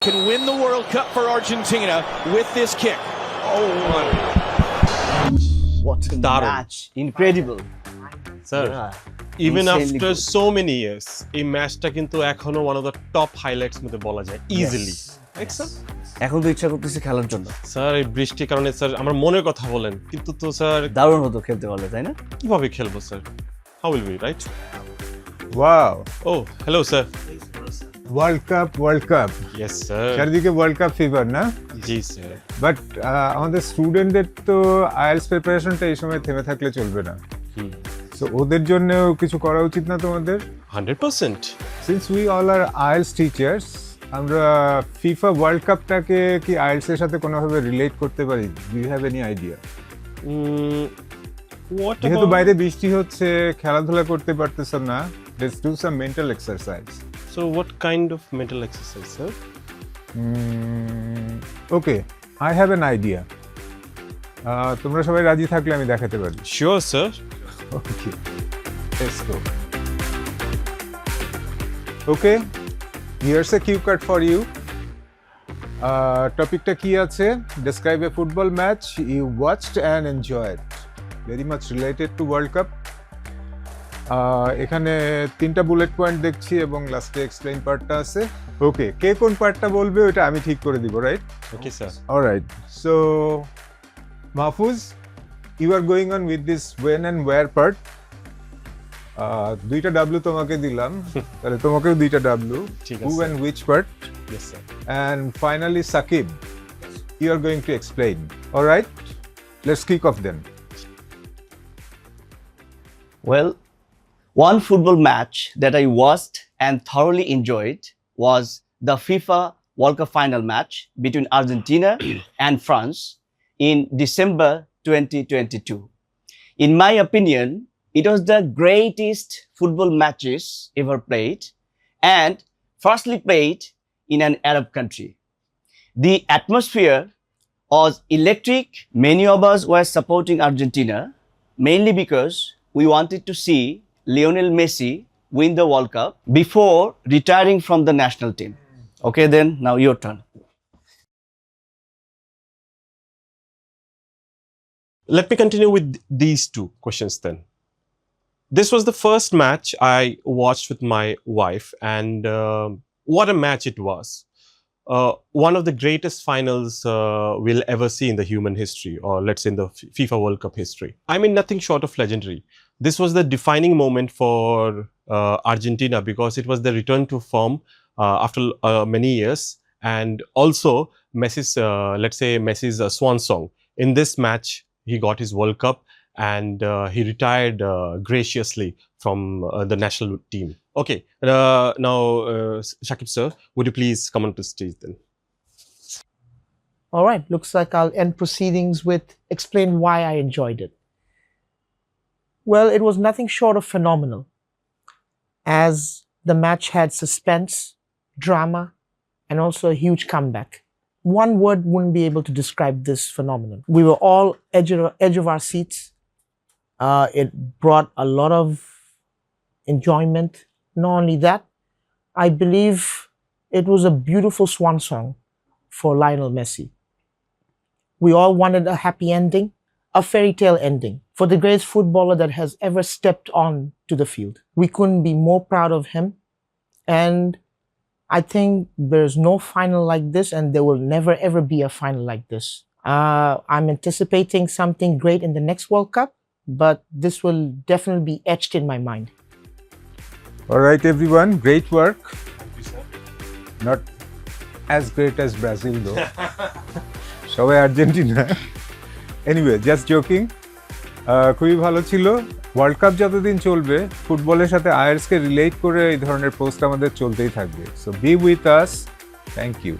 Can win the World Cup for Argentina with this kick. Oh, what a match! Incredible. Sir, even after so many years, এই ম্যাচটা কিন্তু এখনো one of the top highlights মধ্যে বলা যায় easily. Right, sir? এখন তো ইচ্ছা করতেছে খেলার জন্য। স্যার এই বৃষ্টির কারণে স্যার আমার মনের কথা বলেন কিন্তু তো স্যার দারুণ হতো খেলতে পারলে, তাই না? কিভাবে খেলবো sir? How will we, right? Wow! Oh, hello sir. World Cup. Yes sir. চারদিকে ওয়ার্ল্ড কাপ ফিভার না? জি স্যার। বাট আমাদের স্টুডেন্টদের তো আইএলটিএস প্রিপারেশনটা এই সময় থেমে থাকলে চলবে না। সো ওদের জন্যও কিছু করা উচিত না তোমাদের? 100%. Since we all are IELTS teachers, আমরা ফিফা ওয়ার্ল্ড কাপটাকে কি আইএলটিএস এর সাথে কোনোভাবে রিলেট করতে পারি? Do you have any idea? যেহেতু বাইরে বৃষ্টি হচ্ছে, খেলাধুলা করতে পারতেছ না, let's do some mental exercise. So what kind of mental exercise, sir? Okay, I have an idea. তোমরা সবাই রাজি থাকলে আমি দেখাতে পারি। Sure, sir. Okay, let's go. Okay, here's a cue card for you. টপিকটা কি আছে? Describe a football match you watched and enjoyed. Very much related to World Cup. এখানে 3টা বুলেট পয়েন্ট দেখছি এবং লাস্টে এক্সপ্লেইন পার্টটা আছে। ওকে, কে কোন পার্টটা বলবে ওটা আমি ঠিক করে দিব, right? Okay, sir. Alright, so Mahfuz, you are going on with this when and where part. 2টা ডাব্লিউ তোমাকে দিলাম, তাহলে তোমাকেও 2টা W. Who and which part? Yes sir. And finally Shakib, you are going to explain. Alright, let's kick off then. Well, one football match that I watched and thoroughly enjoyed was the FIFA World Cup final match between Argentina and France in December 2022. In my opinion, it was the greatest football matches ever played, and firstly played in an Arab country. The atmosphere was electric. Many of us were supporting Argentina, mainly because we wanted to see Lionel Messi win the World Cup before retiring from the national team. Okay, then now your turn. Let me continue with these two questions then. This was the first match I watched with my wife, and what a match it was. One of the greatest finals we'll ever see in the human history, or let's say in the FIFA World Cup history. I mean, nothing short of legendary. This was the defining moment for Argentina because it was the return to form after many years, and also Messi's, let's say Messi's swan song. In this match, he got his World Cup and he retired graciously from the national team. Okay, now Shakib sir, would you please come on to stage then? All right, looks like I'll end proceedings with explain why I enjoyed it. Well, it was nothing short of phenomenal, as the match had suspense, drama, and also a huge comeback. One word wouldn't be able to describe this phenomenon. We were all edge of our seats. It brought a lot of enjoyment. Not only that, I believe it was a beautiful swan song for Lionel Messi. We all wanted a happy ending, a fairy tale ending for the greatest footballer that has ever stepped on to the field. We couldn't be more proud of him, and I think there's no final like this, and there will never ever be a final like this. I'm anticipating something great in the next World Cup, but this will definitely be etched in my mind. All right, everyone, great work. Thank you, sir. Not as great as Brazil though. সবাই Argentina. Anyway, just joking. খুবই ভালো ছিল। World cup যতদিন চলবে, ফুটবলের সাথে IELTS কে relate করে এই ধরনের পোস্ট আমাদের চলতেই থাকবে। So be with us. Thank you.